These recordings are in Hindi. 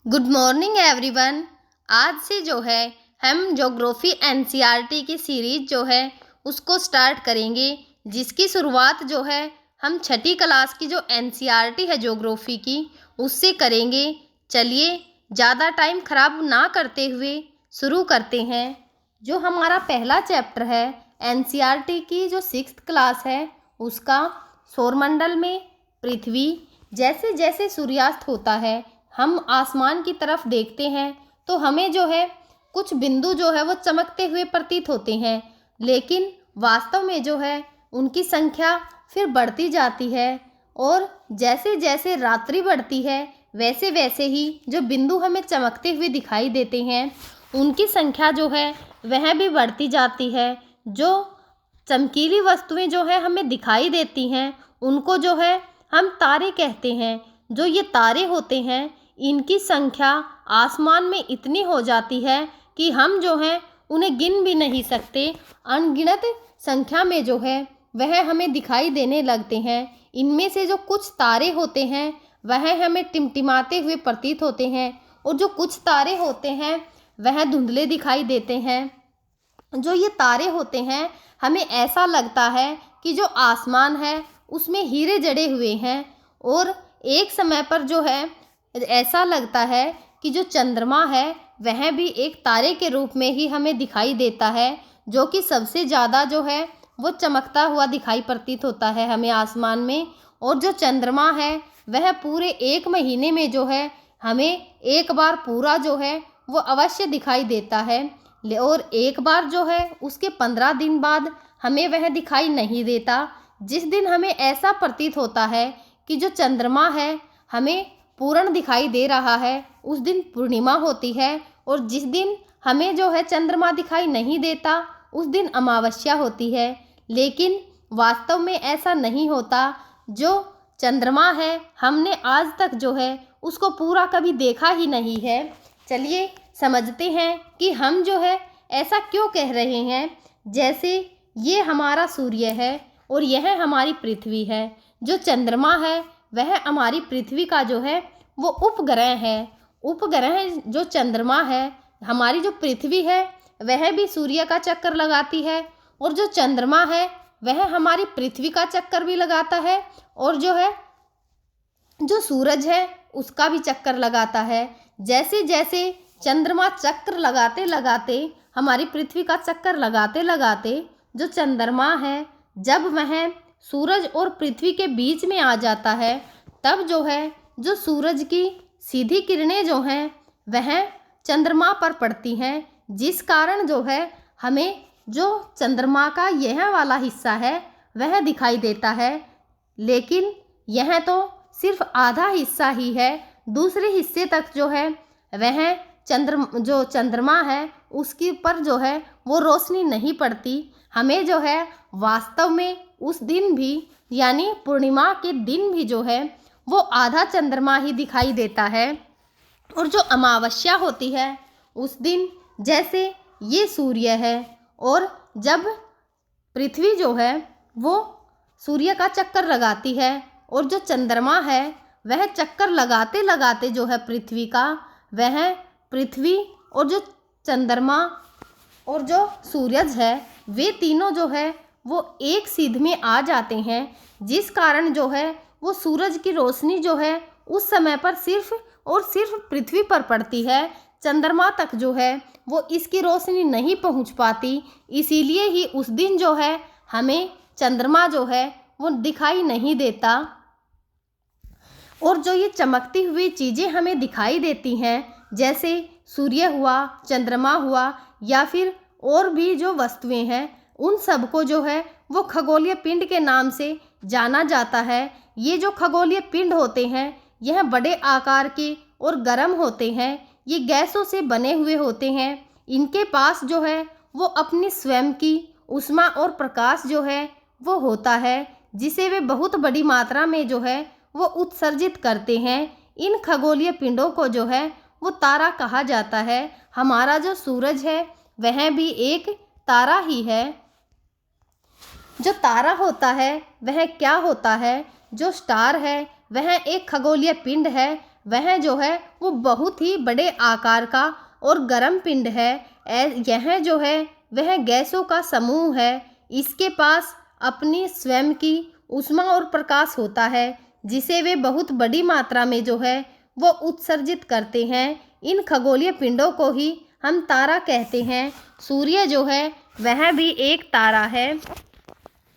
Good morning everyone. आज से जो है हम ज्योग्राफी एनसीईआरटी की सीरीज जो है उसको स्टार्ट करेंगे, जिसकी शुरुआत जो है हम छठी क्लास की जो एनसीईआरटी है ज्योग्राफी की उससे करेंगे। चलिए ज़्यादा टाइम ख़राब ना करते हुए शुरू करते हैं। जो हमारा पहला चैप्टर है एनसीईआरटी की जो 6th क्लास है उसका सौरमंडल में पृथ्वी। जैसे जैसे सूर्यास्त होता है हम आसमान की तरफ देखते हैं तो हमें जो है कुछ बिंदु जो है वो चमकते हुए प्रतीत होते हैं, लेकिन वास्तव में जो है उनकी संख्या फिर बढ़ती जाती है। और जैसे जैसे रात्रि बढ़ती है वैसे वैसे ही जो बिंदु हमें चमकते हुए दिखाई देते हैं उनकी संख्या जो है वह भी बढ़ती जाती है। जो चमकीली वस्तुएं जो है हमें दिखाई देती हैं उनको जो है हम तारे कहते हैं। जो ये तारे होते हैं इनकी संख्या आसमान में इतनी हो जाती है कि हम जो हैं उन्हें गिन भी नहीं सकते। अनगिनत संख्या में जो है वह हमें दिखाई देने लगते हैं। इनमें से जो कुछ तारे होते हैं वह हमें टिमटिमाते हुए प्रतीत होते हैं और जो कुछ तारे होते हैं वह धुंधले दिखाई देते हैं। जो ये तारे होते हैं हमें ऐसा लगता है कि जो आसमान है उसमें हीरे जड़े हुए हैं, और एक समय पर जो है ऐसा लगता है कि जो चंद्रमा है वह भी एक तारे के रूप में ही हमें दिखाई देता है, जो कि सबसे ज़्यादा जो है वो चमकता हुआ दिखाई प्रतीत होता है हमें आसमान में। और जो चंद्रमा है वह पूरे एक महीने में जो है हमें एक बार पूरा जो है वो अवश्य दिखाई देता है, और एक बार जो है उसके 15 दिन बाद हमें वह दिखाई नहीं देता। जिस दिन हमें ऐसा प्रतीत होता है कि जो चंद्रमा है हमें पूर्ण दिखाई दे रहा है उस दिन पूर्णिमा होती है, और जिस दिन हमें जो है चंद्रमा दिखाई नहीं देता उस दिन अमावस्या होती है। लेकिन वास्तव में ऐसा नहीं होता। जो चंद्रमा है हमने आज तक जो है उसको पूरा कभी देखा ही नहीं है। चलिए समझते हैं कि हम जो है ऐसा क्यों कह रहे हैं। जैसे ये हमारा सूर्य है और यह हमारी पृथ्वी है। जो चंद्रमा है वह हमारी पृथ्वी का जो है वो उपग्रह है। उपग्रह जो चंद्रमा है, हमारी जो पृथ्वी है वह भी सूर्य का चक्कर लगाती है, और जो चंद्रमा है वह हमारी पृथ्वी का चक्कर भी लगाता है, और जो है जो सूरज है उसका भी चक्कर लगाता है। जैसे जैसे चंद्रमा चक्कर लगाते लगाते हमारी पृथ्वी का चक्कर लगाते लगाते जो चंद्रमा है जब वह सूरज और पृथ्वी के बीच में आ जाता है तब जो है जो सूरज की सीधी किरणें जो हैं वह चंद्रमा पर पड़ती हैं, जिस कारण जो है हमें जो चंद्रमा का यह वाला हिस्सा है वह दिखाई देता है। लेकिन यह तो सिर्फ आधा हिस्सा ही है, दूसरे हिस्से तक जो है वह जो चंद्रमा है उसके ऊपर जो है वो रोशनी नहीं पड़ती। हमें जो है वास्तव में उस दिन भी यानी पूर्णिमा के दिन भी जो है वो आधा चंद्रमा ही दिखाई देता है। और जो अमावस्या होती है उस दिन जैसे ये सूर्य है और जब पृथ्वी जो है वो सूर्य का चक्कर लगाती है और जो चंद्रमा है वह चक्कर लगाते लगाते जो है पृथ्वी का, वह पृथ्वी और जो चंद्रमा और जो सूरज है वे तीनों जो है वो एक सीध में आ जाते हैं, जिस कारण जो है वो सूरज की रोशनी जो है उस समय पर सिर्फ और सिर्फ पृथ्वी पर पड़ती है। चंद्रमा तक जो है वो इसकी रोशनी नहीं पहुंच पाती। इसीलिए ही उस दिन जो है हमें चंद्रमा जो है वो दिखाई नहीं देता। और जो ये चमकती हुई चीज़ें हमें दिखाई देती हैं जैसे सूर्य हुआ, चंद्रमा हुआ या फिर और भी जो वस्तुएं हैं, उन सब को जो है वो खगोलीय पिंड के नाम से जाना जाता है। ये जो खगोलीय पिंड होते हैं यह बड़े आकार के और गर्म होते हैं। ये गैसों से बने हुए होते हैं। इनके पास जो है वो अपनी स्वयं की ऊष्मा और प्रकाश जो है वो होता है, जिसे वे बहुत बड़ी मात्रा में जो है वो उत्सर्जित करते हैं। इन खगोलीय पिंडों को जो है वो तारा कहा जाता है। हमारा जो सूरज है वह भी एक तारा ही है। जो तारा होता है वह क्या होता है? जो स्टार है वह एक खगोलीय पिंड है। वह जो है वो बहुत ही बड़े आकार का और गर्म पिंड है। यह जो है वह गैसों का समूह है। इसके पास अपनी स्वयं की ऊष्मा और प्रकाश होता है, जिसे वे बहुत बड़ी मात्रा में जो है वो उत्सर्जित करते हैं। इन खगोलीय पिंडों को ही हम तारा कहते हैं। सूर्य जो है वह भी एक तारा है।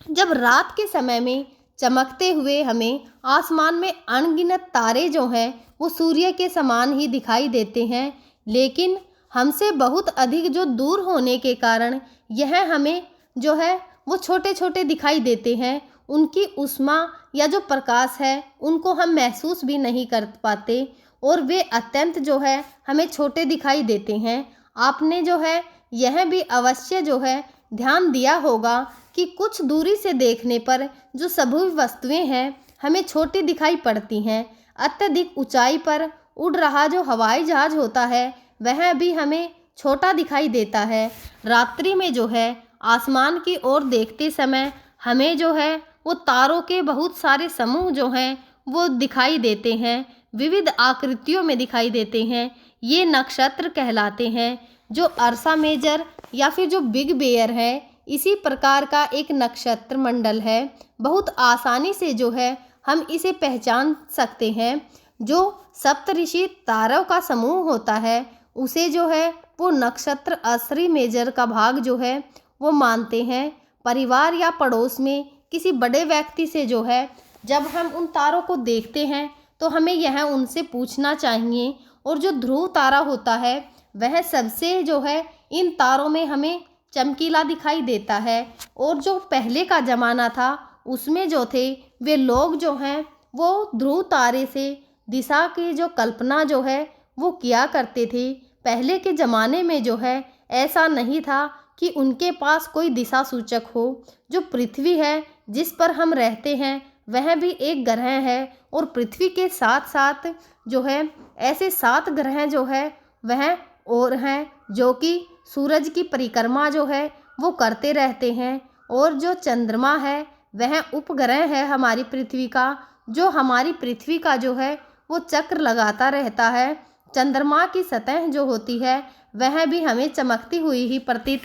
जब रात के समय में चमकते हुए हमें आसमान में अनगिनत तारे जो हैं वो सूर्य के समान ही दिखाई देते हैं, लेकिन हमसे बहुत अधिक जो दूर होने के कारण यह हमें जो है वो छोटे छोटे दिखाई देते हैं। उनकी ऊष्मा या जो प्रकाश है उनको हम महसूस भी नहीं कर पाते और वे अत्यंत जो है हमें छोटे दिखाई देते हैं। आपने जो है यह भी अवश्य जो है ध्यान दिया होगा कि कुछ दूरी से देखने पर जो सभी वस्तुएं हैं हमें छोटी दिखाई पड़ती हैं। अत्यधिक ऊंचाई पर उड़ रहा जो हवाई जहाज होता है वह भी हमें छोटा दिखाई देता है। रात्रि में जो है आसमान की ओर देखते समय हमें जो है वो तारों के बहुत सारे समूह जो हैं वो दिखाई देते हैं, विविध आकृतियों में दिखाई देते हैं। ये नक्षत्र कहलाते हैं। जो अर्सा मेजर या फिर जो बिग बेयर है, इसी प्रकार का एक नक्षत्र मंडल है। बहुत आसानी से जो है हम इसे पहचान सकते हैं। जो सप्तऋषि तारों का समूह होता है उसे जो है वो नक्षत्र असरी मेजर का भाग जो है वो मानते हैं। परिवार या पड़ोस में किसी बड़े व्यक्ति से जो है जब हम उन तारों को देखते हैं तो हमें यह उनसे पूछना चाहिए। और जो ध्रुव तारा होता है वह सबसे जो है इन तारों में हमें चमकीला दिखाई देता है। और जो पहले का ज़माना था उसमें जो थे वे लोग जो हैं वो ध्रुव तारे से दिशा की जो कल्पना जो है वो किया करते थे। पहले के ज़माने में जो है ऐसा नहीं था कि उनके पास कोई दिशा सूचक हो। जो पृथ्वी है जिस पर हम रहते हैं वह भी एक ग्रह है और पृथ्वी के साथ साथ जो है ऐसे 7 ग्रह जो है वह और हैं जो कि सूरज की परिक्रमा जो है वो करते रहते हैं। और जो चंद्रमा है वह उपग्रह है हमारी पृथ्वी का, जो हमारी पृथ्वी का जो है वो चक्र लगाता रहता है। चंद्रमा की सतह जो होती है वह भी हमें चमकती हुई ही प्रतीत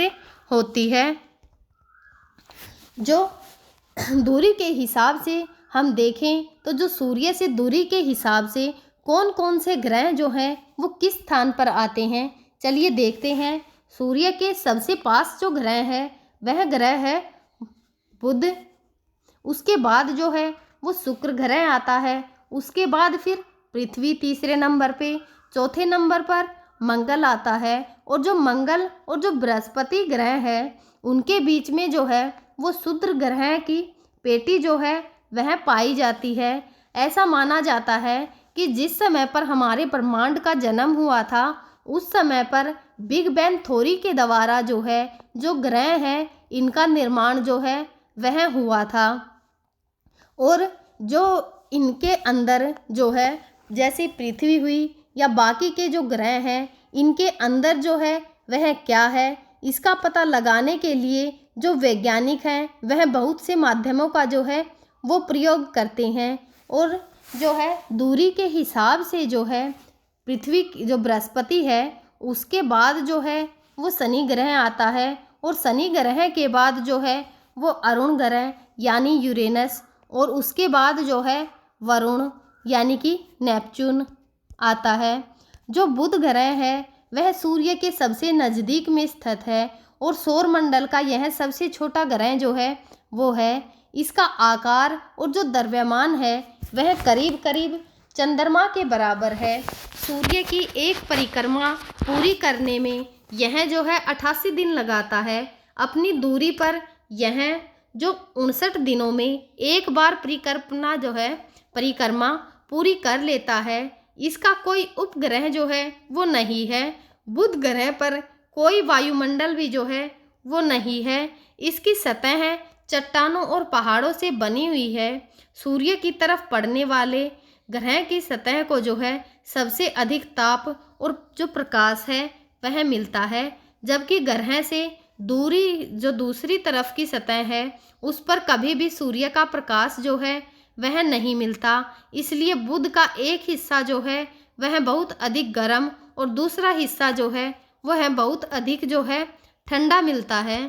होती है। जो दूरी के हिसाब से हम देखें तो जो सूर्य से दूरी के हिसाब से कौन कौन से ग्रह जो हैं वो किस स्थान पर आते हैं, चलिए देखते हैं। सूर्य के सबसे पास जो ग्रह है वह ग्रह है बुध। उसके बाद जो है वो शुक्र ग्रह आता है। उसके बाद फिर पृथ्वी तीसरे नंबर पे, चौथे नंबर पर मंगल आता है। और जो मंगल और जो बृहस्पति ग्रह है उनके बीच में जो है वो शुक्र ग्रह की पेटी जो है वह पाई जाती है। ऐसा माना जाता है कि जिस समय पर हमारे ब्रह्मांड का जन्म हुआ था उस समय पर बिग बैंग थ्योरी के द्वारा जो है जो ग्रह हैं इनका निर्माण जो है वह हुआ था। और जो इनके अंदर जो है जैसे पृथ्वी हुई या बाकी के जो ग्रह हैं इनके अंदर जो है वह क्या है, इसका पता लगाने के लिए जो वैज्ञानिक हैं वह बहुत से माध्यमों का जो है वो प्रयोग करते हैं। और जो है दूरी के हिसाब से जो है पृथ्वी जो बृहस्पति है उसके बाद जो है वो शनि ग्रह आता है। और शनि ग्रह के बाद जो है वो अरुण ग्रह यानी यूरेनस, और उसके बाद जो है वरुण यानी कि नेपच्यून आता है। जो बुध ग्रह है वह सूर्य के सबसे नज़दीक में स्थित है और सौर मंडल का यह सबसे छोटा ग्रह जो है वो है। इसका आकार और जो द्रव्यमान है वह करीब करीब चंद्रमा के बराबर है। सूर्य की एक परिक्रमा पूरी करने में यह जो है 88 दिन लगाता है। अपनी दूरी पर यह जो 59 दिनों में एक बार परिक्रमा पूरी कर लेता है। इसका कोई उपग्रह जो है वो नहीं है। बुध ग्रह पर कोई वायुमंडल भी जो है वो नहीं है। इसकी सतह चट्टानों और पहाड़ों से बनी हुई है। सूर्य की तरफ पड़ने वाले ग्रह की सतह को जो है सबसे अधिक ताप और जो प्रकाश है वह मिलता है, जबकि ग्रह से दूरी जो दूसरी तरफ की सतह है उस पर कभी भी सूर्य का प्रकाश जो है वह नहीं मिलता। इसलिए बुध का एक हिस्सा जो है वह बहुत अधिक गर्म और दूसरा हिस्सा जो है वह बहुत अधिक जो है ठंडा मिलता है।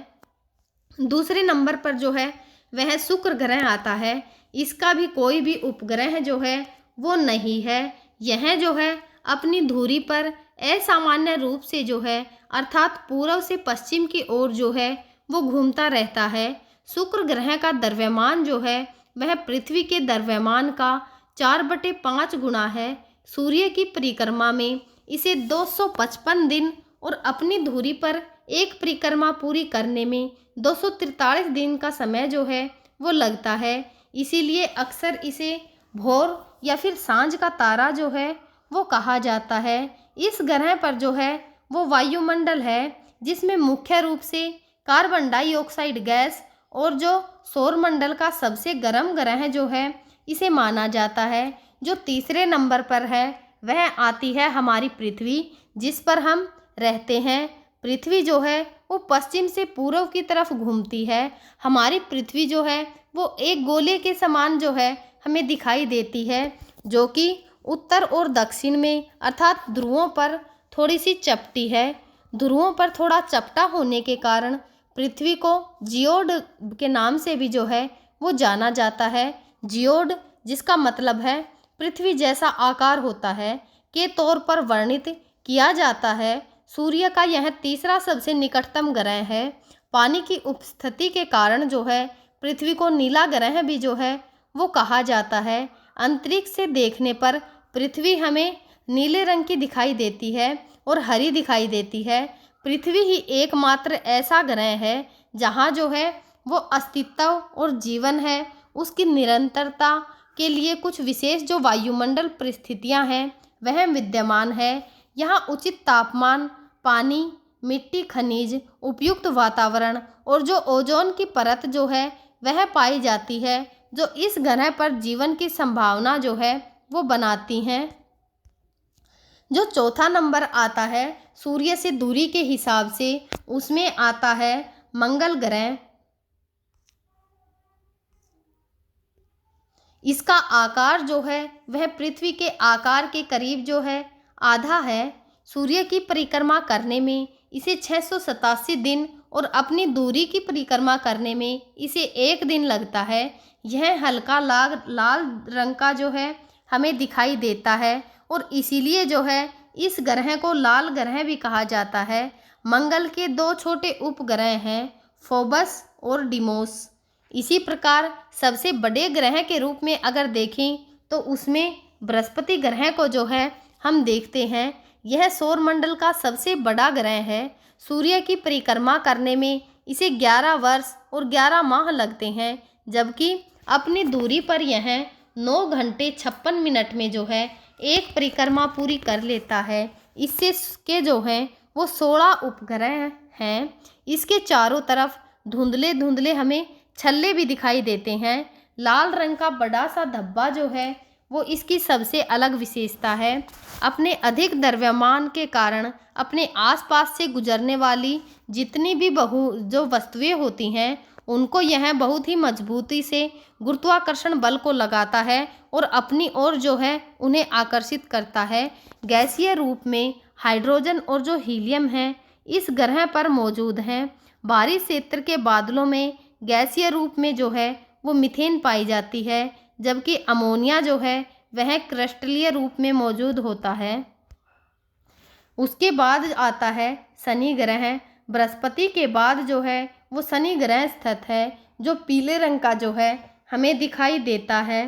दूसरे नंबर पर जो है वह शुक्र ग्रह आता है। इसका भी कोई भी उपग्रह जो है वो नहीं है। यह जो है अपनी धुरी पर असामान्य रूप से जो है अर्थात पूर्व से पश्चिम की ओर जो है वो घूमता रहता है। शुक्र ग्रह का द्रव्यमान जो है वह पृथ्वी के द्रव्यमान का 4/5 गुना है। सूर्य की परिक्रमा में इसे 255 दिन और अपनी धुरी पर एक परिक्रमा पूरी करने में 243 दिन का समय जो है वो लगता है। इसीलिए अक्सर इसे भोर या फिर सांझ का तारा जो है वो कहा जाता है। इस ग्रह पर जो है वो वायुमंडल है जिसमें मुख्य रूप से कार्बन डाइऑक्साइड गैस और जो सौरमंडल का सबसे गर्म ग्रह जो है इसे माना जाता है। जो तीसरे नंबर पर है वह आती है हमारी पृथ्वी, जिस पर हम रहते हैं। पृथ्वी जो है वो पश्चिम से पूर्व की तरफ घूमती है। हमारी पृथ्वी जो है वो एक गोले के समान जो है हमें दिखाई देती है, जो कि उत्तर और दक्षिण में अर्थात ध्रुवों पर थोड़ी सी चपटी है। ध्रुवों पर थोड़ा चपटा होने के कारण पृथ्वी को जियोड के नाम से भी जो है वो जाना जाता है। जियोड जिसका मतलब है पृथ्वी जैसा आकार होता है के तौर पर वर्णित किया जाता है। सूर्य का यह तीसरा सबसे निकटतम ग्रह है। पानी की उपस्थिति के कारण जो है पृथ्वी को नीला ग्रह भी जो है वो कहा जाता है। अंतरिक्ष से देखने पर पृथ्वी हमें नीले रंग की दिखाई देती है और हरी दिखाई देती है। पृथ्वी ही एकमात्र ऐसा ग्रह है जहाँ जो है वो अस्तित्व और जीवन है उसकी निरंतरता के लिए कुछ विशेष जो वायुमंडल परिस्थितियाँ हैं वह विद्यमान है। यहाँ उचित तापमान, पानी, मिट्टी, खनिज, उपयुक्त वातावरण और जो ओजोन की परत जो है वह पाई जाती है, जो इस ग्रह पर जीवन की संभावना जो है वो बनाती हैं। जो चौथा नंबर आता है सूर्य से दूरी के हिसाब से, उसमें आता है मंगल ग्रह। इसका आकार जो है वह पृथ्वी के आकार के करीब जो है आधा है। सूर्य की परिक्रमा करने में इसे 687 दिन और अपनी दूरी की परिक्रमा करने में इसे 1 दिन लगता है। यह हल्का लाल रंग का जो है हमें दिखाई देता है और इसीलिए जो है इस ग्रह को लाल ग्रह भी कहा जाता है। मंगल के 2 छोटे उपग्रह हैं, फोबस और डिमोस। इसी प्रकार सबसे बड़े ग्रह के रूप में अगर देखें तो उसमें बृहस्पति ग्रह को जो है हम देखते हैं। यह सौरमंडल का सबसे बड़ा ग्रह है। सूर्य की परिक्रमा करने में इसे 11 वर्ष और 11 माह लगते हैं, जबकि अपनी दूरी पर यह 9 घंटे 56 मिनट में जो है एक परिक्रमा पूरी कर लेता है। इससे के जो हैं वो 16 उपग्रह हैं। इसके चारों तरफ धुंधले धुंधले हमें छल्ले भी दिखाई देते हैं। लाल रंग का बड़ा सा धब्बा जो है वो इसकी सबसे अलग विशेषता है। अपने अधिक द्रव्यमान के कारण अपने आसपास से गुजरने वाली जितनी भी जो वस्तुएं होती हैं उनको यह बहुत ही मजबूती से गुरुत्वाकर्षण बल को लगाता है और अपनी ओर जो है उन्हें आकर्षित करता है। गैसीय रूप में हाइड्रोजन और जो हीलियम है इस ग्रह पर मौजूद हैं। बाहरी क्षेत्र के बादलों में गैसीय रूप में जो है वो मीथेन पाई जाती है, जबकि अमोनिया जो है वह क्रिस्टलीय रूप में मौजूद होता है। उसके बाद आता है शनि ग्रह। बृहस्पति के बाद जो है वो शनि ग्रह स्थित है, जो पीले रंग का जो है हमें दिखाई देता है।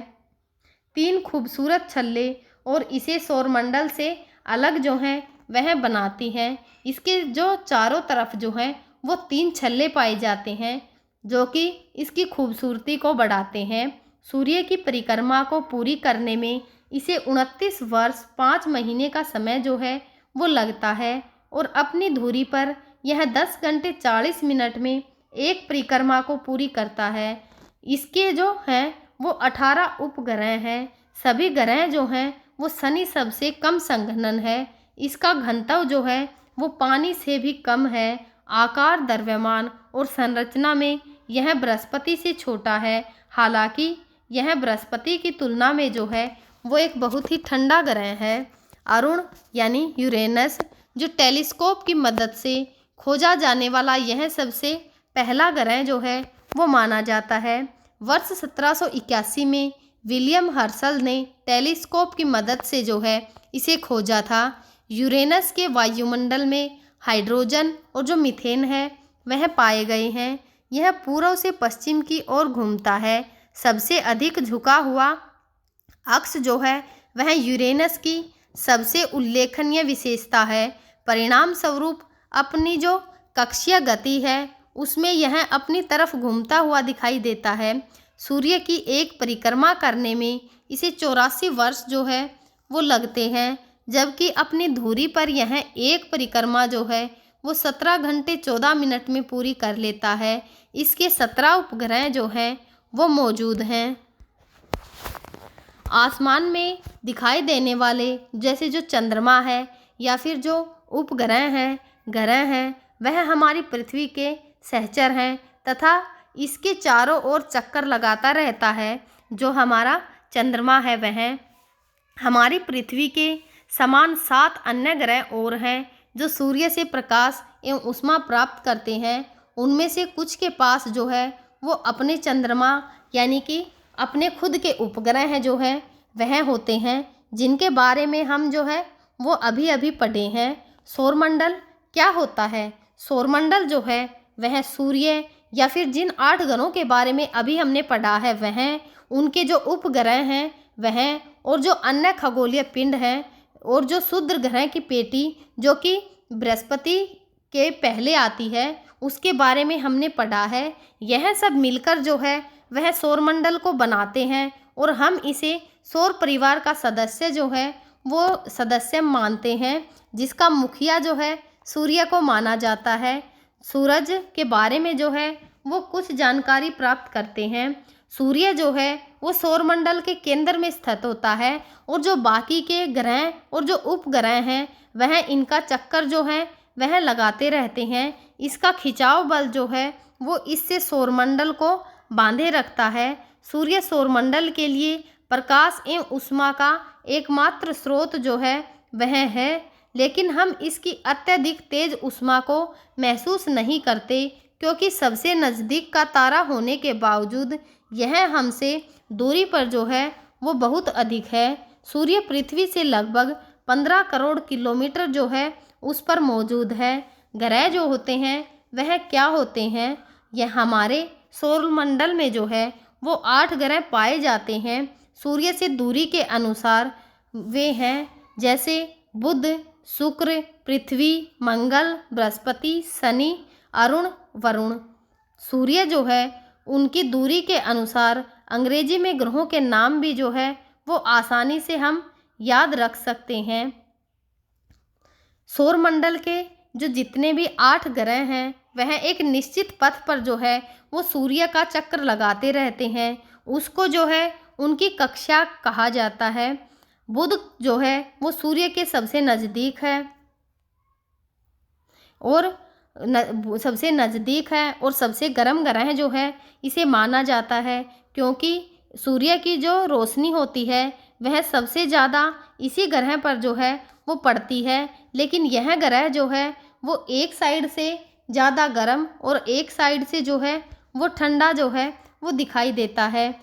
3 खूबसूरत छल्ले और इसे सौरमंडल से अलग जो हैं वह बनाती हैं। इसके जो चारों तरफ जो हैं वो 3 छल्ले पाए जाते हैं, जो कि इसकी खूबसूरती को बढ़ाते हैं। सूर्य की परिक्रमा को पूरी करने में इसे 29 वर्ष 5 महीने का समय जो है वो लगता है और अपनी धुरी पर यह 10 घंटे 40 मिनट में एक परिक्रमा को पूरी करता है। इसके जो हैं वो 18 उपग्रह हैं। सभी ग्रह जो हैं वो शनि सबसे कम संघनन है। इसका घनत्व जो है वो पानी से भी कम है। आकार, द्रव्यमान और संरचना में यह बृहस्पति से छोटा है। हालांकि यह बृहस्पति की तुलना में जो है वो एक बहुत ही ठंडा ग्रह है। अरुण यानी यूरेनस, जो टेलीस्कोप की मदद से खोजा जाने वाला यह सबसे पहला ग्रह जो है वो माना जाता है। वर्ष 1781 में विलियम हर्शल ने टेलीस्कोप की मदद से जो है इसे खोजा था। यूरेनस के वायुमंडल में हाइड्रोजन और जो मीथेन है वह पाए गए हैं। यह पूर्व से पश्चिम की ओर घूमता है। सबसे अधिक झुका हुआ अक्ष जो है वह यूरेनस की सबसे उल्लेखनीय विशेषता है। परिणाम स्वरूप अपनी जो कक्षीय गति है उसमें यह अपनी तरफ घूमता हुआ दिखाई देता है। सूर्य की एक परिक्रमा करने में इसे 84 वर्ष जो है वो लगते हैं, जबकि अपनी धुरी पर यह एक परिक्रमा जो है वो 17 घंटे 14 मिनट में पूरी कर लेता है। इसके 17 उपग्रह जो हैं वो मौजूद हैं। आसमान में दिखाई देने वाले जैसे जो चंद्रमा है या फिर जो उपग्रह हैं, ग्रह हैं, वह हमारी पृथ्वी के सहचर हैं तथा इसके चारों ओर चक्कर लगाता रहता है। जो हमारा चंद्रमा है वह हमारी पृथ्वी के समान 7 अन्य ग्रह और हैं जो सूर्य से प्रकाश एवं ऊष्मा प्राप्त करते हैं। उनमें से कुछ के पास जो है वो अपने चंद्रमा यानी कि अपने खुद के उपग्रह हैं जो है वह होते हैं, जिनके बारे में हम जो है वो अभी अभी पढ़े हैं। सौरमंडल क्या होता है? सौरमंडल जो है वह सूर्य या फिर जिन 8 ग्रहों के बारे में अभी हमने पढ़ा है वह, उनके जो उपग्रह हैं वह, और जो अन्य खगोलीय पिंड हैं, और जो क्षुद्र ग्रह की पेटी जो कि बृहस्पति के पहले आती है उसके बारे में हमने पढ़ा है। यह सब मिलकर जो है वह सौरमंडल को बनाते हैं और हम इसे सौर परिवार का सदस्य जो है वो सदस्य मानते हैं, जिसका मुखिया जो है सूर्य को माना जाता है। सूरज के बारे में जो है वो कुछ जानकारी प्राप्त करते हैं। सूर्य जो है वो सौरमंडल के केंद्र में स्थित होता है और जो बाकी के ग्रह और जो उपग्रह हैं वह इनका चक्कर जो है वह लगाते रहते हैं। इसका खिंचाव बल जो है वो इससे सौरमंडल को बांधे रखता है। सूर्य सौरमंडल के लिए प्रकाश एवं ऊष्मा का एकमात्र स्रोत जो है वह है, लेकिन हम इसकी अत्यधिक तेज ऊष्मा को महसूस नहीं करते क्योंकि सबसे नज़दीक का तारा होने के बावजूद यह हमसे दूरी पर जो है वो बहुत अधिक है। सूर्य पृथ्वी से लगभग 15 करोड़ किलोमीटर जो है उस पर मौजूद है। ग्रह जो होते हैं वह क्या होते हैं? यह हमारे सौरमंडल में जो है वो 8 ग्रह पाए जाते हैं। सूर्य से दूरी के अनुसार वे हैं जैसे बुध, शुक्र, पृथ्वी, मंगल, बृहस्पति, शनि, अरुण, वरुण। सूर्य जो है उनकी दूरी के अनुसार अंग्रेजी में ग्रहों के नाम भी जो है वो आसानी से हम याद रख सकते हैं। सौरमंडल के जो जितने भी 8 ग्रह हैं वह एक निश्चित पथ पर जो है वो सूर्य का चक्कर लगाते रहते हैं। उसको जो है उनकी कक्षा कहा जाता है। बुध जो है वो सूर्य के सबसे नज़दीक है और सबसे नज़दीक है और सबसे गर्म ग्रह जो है इसे माना जाता है, क्योंकि सूर्य की जो रोशनी होती है वह सबसे ज़्यादा इसी ग्रह पर जो है वो पड़ती है। लेकिन यह ग्रह जो है वो एक साइड से ज़्यादा गर्म और एक साइड से जो है वो ठंडा जो है वो दिखाई देता है।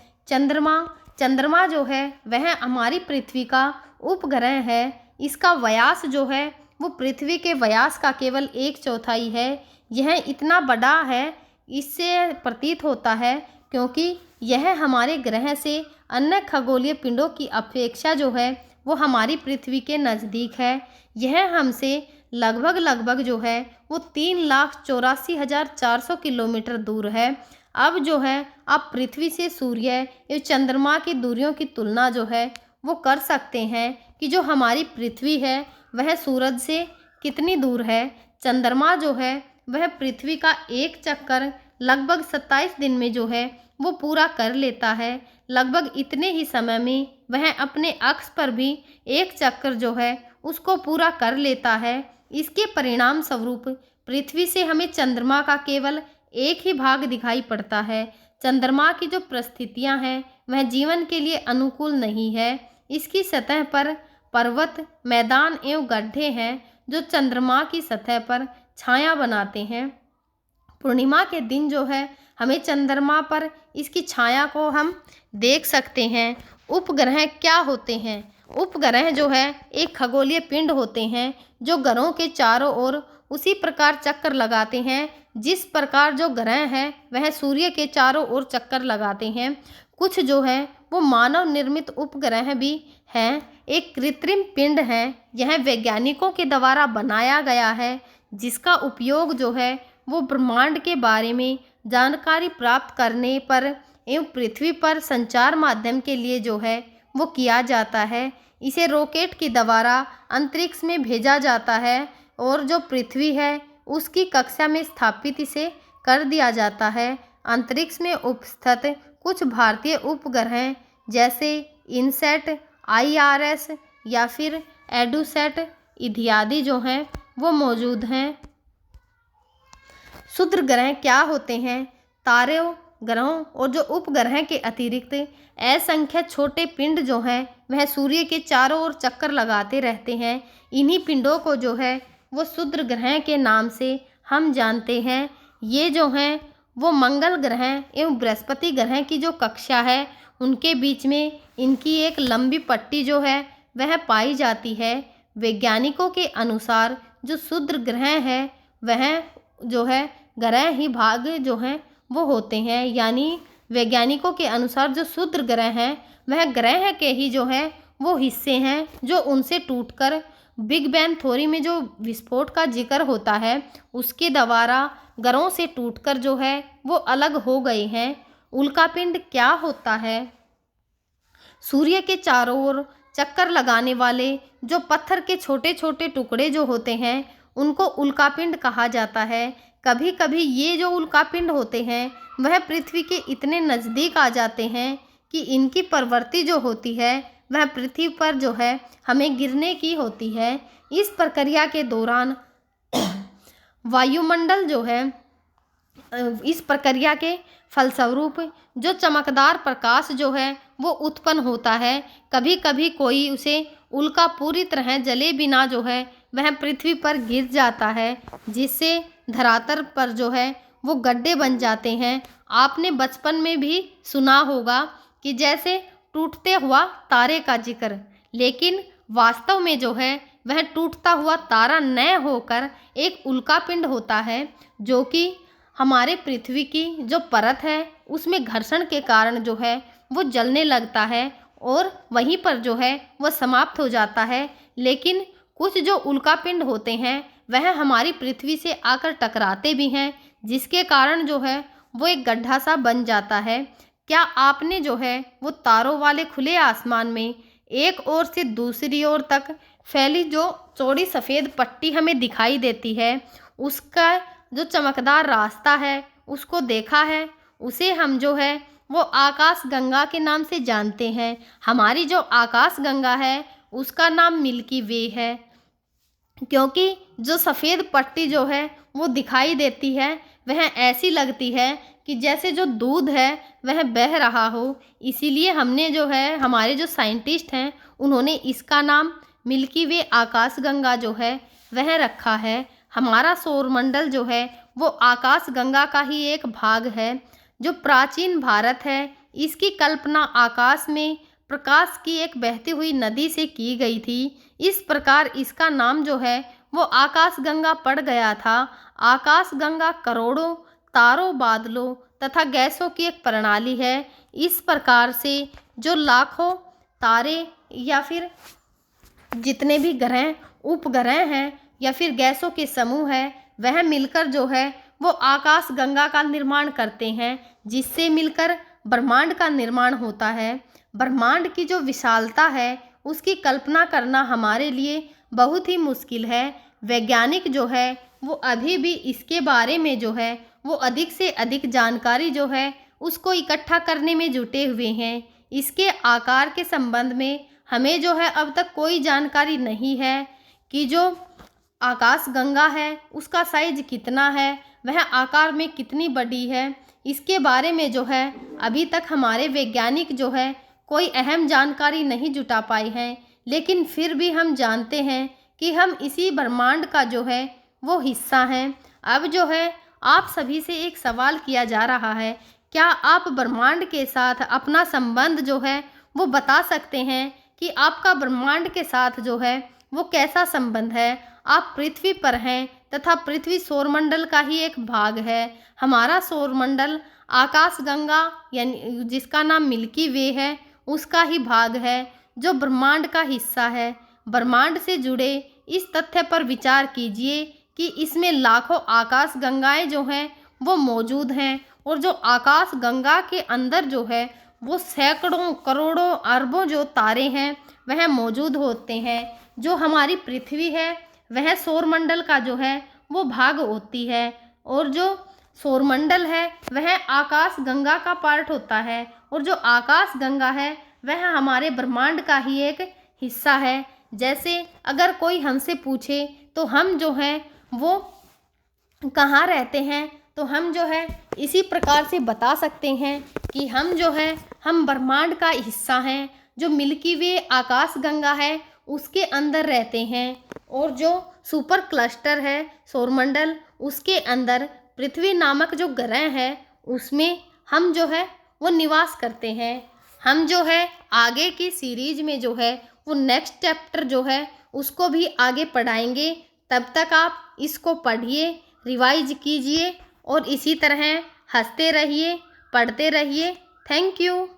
चंद्रमा जो है वह हमारी पृथ्वी का उपग्रह है। इसका व्यास जो है वो पृथ्वी के व्यास का केवल 1/4 है। यह इतना बड़ा है इससे प्रतीत होता है क्योंकि यह हमारे ग्रह से अन्य खगोलीय पिंडों की अपेक्षा जो है वो हमारी पृथ्वी के नज़दीक है। यह हमसे लगभग जो है वो 3,84,400 किलोमीटर दूर है। अब जो है आप पृथ्वी से सूर्य एवं चंद्रमा की दूरियों की तुलना जो है वो कर सकते हैं कि जो हमारी पृथ्वी है वह सूरज से कितनी दूर है। चंद्रमा जो है वह पृथ्वी का एक चक्कर लगभग 27 दिन में जो है वो पूरा कर लेता है। लगभग इतने ही समय में वह अपने अक्ष पर भी एक चक्कर जो है उसको पूरा कर लेता है। इसके परिणाम स्वरूप पृथ्वी से हमें चंद्रमा का केवल एक ही भाग दिखाई पड़ता है। चंद्रमा की जो परिस्थितियां हैं वह जीवन के लिए अनुकूल नहीं है। इसकी सतह पर पर्वत, मैदान एवं गड्ढे हैं जो चंद्रमा की सतह पर छाया बनाते हैं। पूर्णिमा के दिन जो है हमें चंद्रमा पर इसकी छाया को हम देख सकते हैं। उपग्रह क्या होते हैं? उपग्रह जो है एक खगोलीय पिंड होते हैं जो ग्रहों के चारों ओर उसी प्रकार चक्कर लगाते हैं जिस प्रकार जो ग्रह हैं वह सूर्य के चारों ओर चक्कर लगाते हैं। कुछ जो है वो मानव निर्मित उपग्रह भी हैं। एक कृत्रिम पिंड है, यह वैज्ञानिकों के द्वारा बनाया गया है जिसका उपयोग जो है वो ब्रह्मांड के बारे में जानकारी प्राप्त करने पर एवं पृथ्वी पर संचार माध्यम के लिए जो है वो किया जाता है। इसे रॉकेट के द्वारा अंतरिक्ष में भेजा जाता है और जो पृथ्वी है उसकी कक्षा में स्थापित इसे कर दिया जाता है। अंतरिक्ष में उपस्थित कुछ भारतीय उपग्रह जैसे इनसैट, IRS या फिर एडुसैट इत्यादि जो हैं वो मौजूद हैं। क्षुद्र ग्रह क्या होते हैं? तारों, ग्रहों और जो उपग्रह के अतिरिक्त असंख्य छोटे पिंड जो हैं वह सूर्य के चारों ओर चक्कर लगाते रहते हैं। इन्हीं पिंडों को जो है वो क्षुद्र ग्रह के नाम से हम जानते हैं। ये जो हैं वो मंगल ग्रह एवं बृहस्पति ग्रह की जो कक्षा है उनके बीच में इनकी एक लंबी पट्टी जो है वह पाई जाती है। वैज्ञानिकों के अनुसार जो क्षुद्र ग्रह है वह जो है ग्रह ही भाग जो हैं वो होते हैं, यानी वैज्ञानिकों के अनुसार जो क्षुद्र ग्रह हैं वह ग्रह के ही जो है वो हिस्से हैं जो उनसे टूटकर बिग बैंग थ्योरी में जो विस्फोट का जिक्र होता है उसके द्वारा ग्रहों से टूटकर जो है वो अलग हो गए हैं। उल्कापिंड क्या होता है? सूर्य के चारों ओर चक्कर लगाने वाले जो पत्थर के छोटे छोटे टुकड़े जो होते हैं उनको उल्कापिंड कहा जाता है। कभी कभी ये जो उल्कापिंड होते हैं वह पृथ्वी के इतने नज़दीक आ जाते हैं कि इनकी प्रवृत्ति जो होती है वह पृथ्वी पर जो है हमें गिरने की होती है। इस प्रक्रिया के दौरान वायुमंडल जो है इस प्रक्रिया के फलस्वरूप जो चमकदार प्रकाश जो है वो उत्पन्न होता है। कभी कभी कोई उसे उल्का पूरी तरह जले बिना जो है वह पृथ्वी पर गिर जाता है जिससे धरातल पर जो है वो गड्ढे बन जाते हैं। आपने बचपन में भी सुना होगा कि जैसे टूटते हुआ तारे का जिक्र, लेकिन वास्तव में जो है वह टूटता हुआ तारा न होकर एक उल्कापिंड होता है जो कि हमारे पृथ्वी की जो परत है उसमें घर्षण के कारण जो है वो जलने लगता है और वहीं पर जो है वो समाप्त हो जाता है। लेकिन कुछ जो उल्कापिंड होते हैं वह हमारी पृथ्वी से आकर टकराते भी हैं जिसके कारण जो है वो एक गड्ढा सा बन जाता है। क्या आपने जो है वो तारों वाले खुले आसमान में एक ओर से दूसरी ओर तक फैली जो चौड़ी सफ़ेद पट्टी हमें दिखाई देती है उसका जो चमकदार रास्ता है उसको देखा है? उसे हम जो है वो आकाश गंगा के नाम से जानते हैं। हमारी जो आकाश गंगा है उसका नाम मिल्की वे है क्योंकि जो सफ़ेद पट्टी जो है वो दिखाई देती है वह ऐसी लगती है कि जैसे जो दूध है वह बह रहा हो। इसीलिए हमने जो है हमारे जो साइंटिस्ट हैं उन्होंने इसका नाम मिल्की वे आकाश गंगा जो है वह रखा है। हमारा सौरमंडल जो है वो आकाश गंगा का ही एक भाग है। जो प्राचीन भारत है इसकी कल्पना आकाश में प्रकाश की एक बहती हुई नदी से की गई थी। इस प्रकार इसका नाम जो है वो आकाश गंगा पड़ गया था। आकाश गंगा करोड़ों तारों, बादलों तथा गैसों की एक प्रणाली है। इस प्रकार से जो लाखों तारे या फिर जितने भी ग्रह, उपग्रह हैं या फिर गैसों के समूह है वह मिलकर जो है वो आकाश गंगा का निर्माण करते हैं जिससे मिलकर ब्रह्मांड का निर्माण होता है। ब्रह्मांड की जो विशालता है उसकी कल्पना करना हमारे लिए बहुत ही मुश्किल है। वैज्ञानिक जो है वो अभी भी इसके बारे में जो है वो अधिक से अधिक जानकारी जो है उसको इकट्ठा करने में जुटे हुए हैं। इसके आकार के संबंध में हमें जो है अब तक कोई जानकारी नहीं है कि जो आकाश गंगा है उसका साइज कितना है, वह आकार में कितनी बड़ी है। इसके बारे में जो है अभी तक हमारे वैज्ञानिक जो है कोई अहम जानकारी नहीं जुटा पाए हैं, लेकिन फिर भी हम जानते हैं कि हम इसी ब्रह्मांड का जो है वो हिस्सा हैं। अब जो है आप सभी से एक सवाल किया जा रहा है, क्या आप ब्रह्मांड के साथ अपना संबंध जो है वो बता सकते हैं कि आपका ब्रह्मांड के साथ जो है वो कैसा संबंध है? आप पृथ्वी पर हैं तथा पृथ्वी सौरमंडल का ही एक भाग है। हमारा सौरमंडल आकाशगंगा यानी जिसका नाम मिल्की वे है उसका ही भाग है, जो ब्रह्मांड का हिस्सा है। ब्रह्मांड से जुड़े इस तथ्य पर विचार कीजिए कि इसमें लाखों आकाश गंगाएं जो हैं वो मौजूद हैं, और जो आकाश गंगा के अंदर जो है वो सैकड़ों करोड़ों अरबों जो तारे हैं वह मौजूद होते हैं। जो हमारी पृथ्वी है वह सौरमंडल का जो है वो भाग होती है, और जो सौरमंडल है वह आकाश गंगा का पार्ट होता है, और जो आकाश गंगा है वह हमारे ब्रह्मांड का ही एक हिस्सा है। जैसे अगर कोई हमसे पूछे तो हम जो है वो कहाँ रहते हैं, तो हम जो है इसी प्रकार से बता सकते हैं कि हम जो है हम ब्रह्मांड का हिस्सा हैं, जो मिल्की वे आकाश गंगा है उसके अंदर रहते हैं, और जो सुपर क्लस्टर है सौरमंडल उसके अंदर पृथ्वी नामक जो ग्रह है उसमें हम जो है वो निवास करते हैं। हम जो है आगे की सीरीज में जो है वो नेक्स्ट चैप्टर जो है उसको भी आगे पढ़ाएंगे। तब तक आप इसको पढ़िए, रिवाइज कीजिए और इसी तरह हंसते रहिए, पढ़ते रहिए। Thank you.